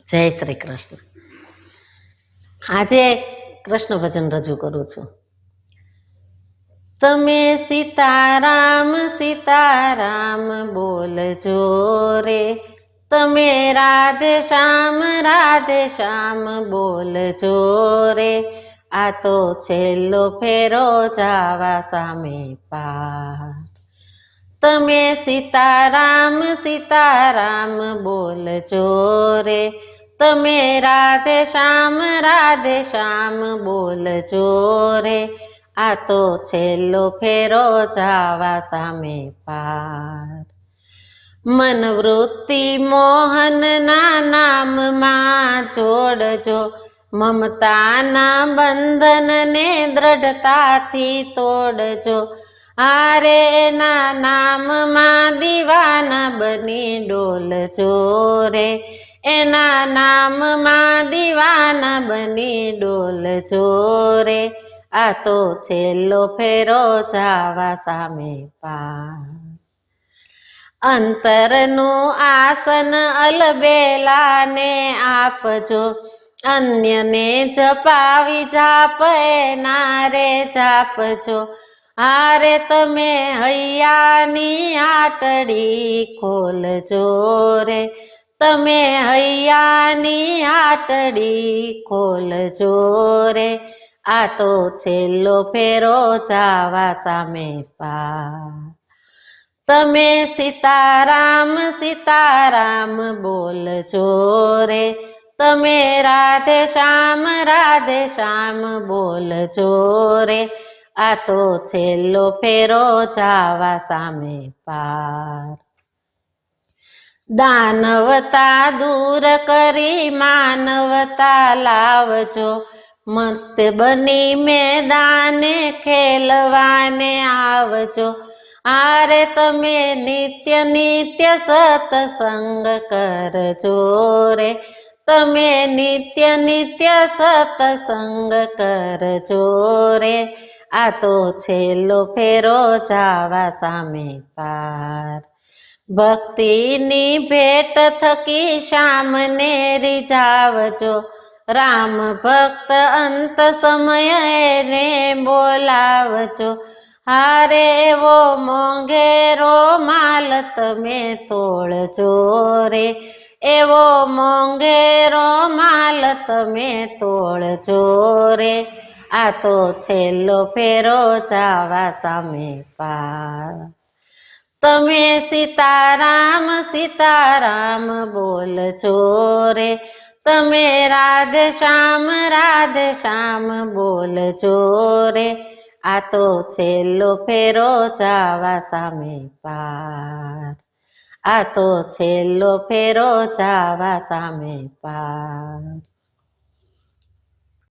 જય શ્રી કૃષ્ણ. આજે કૃષ્ણ ભજન રજૂ કરું છું. તમે સીતારામ સીતારામ બોલજો રે, તમે રાધે શ્યામ બોલજો રે, આ તો છેલ્લો ફેરો જાવા સામે પાર. તમે સીતારામ સીતારામ બોલજો રે, તમે રાધે શ્યામ બોલજો રે, આ તો છેલ્લો ફેરો જાવા સામે પાર. મનવૃત્તિ મોહનના નામમાં જોડજો, મમતાના બંધનને દ્રઢતાથી તોડજો, હારે એના નામમાં દીવાના બની ડોલજો રે, એના નામમાં દીવાના બની ડોલજો રે, આ તો છેલ્લો ફેરો જાવા સામે પાર. અંતરનું આસન અલબેલાને આપજો, અન્યને જપાવી જાપ એના રે જાપજો, હારે તમે હૈયાની આટડી ખોલજો રે, તમે હૈયાની આટડી ખોલજો રે, આ તો છેલ્લો ફેરો જાવા સામે પાર. તમે સીતારામ સીતારામ બોલજો રે, તમે રાધે શ્યામ બોલજો રે, આ તો છેલ્લો ફેરો જાવા સામે પાર. દાનવતા દૂર કરી માનવતા લાવજો, મસ્ત બની મેદાને ખેલવાને આવજો, હારે તમે નિત્ય નિત્ય સત્સંગ કરજો રે, તમે નિત્ય નિત્ય સત્સંગ કરજો રે, આ તો છેલ્લો ફેરો જાવા સામે પાર. ભક્તિની ભેટ થકી શ્યામને રીઝાવજો, રામ ભક્ત અંત સમયે બોલાવજો, હારે એવો મોંઘેરો માલ તમે તોળજો રે, એવો મોંઘેરો માલ તમે તોળજો રે, આ તો છેલ્લો ફેરો જાવા સામે પાર. તમે સીતારામ સીતારામ બોલજો રે, તમે રાધે શ્યામ બોલજો રે, આ તો છેલ્લો ફેરો જાવા સામે પાર. આ તો છેલ્લો ફેરો જાવા સામે પાર.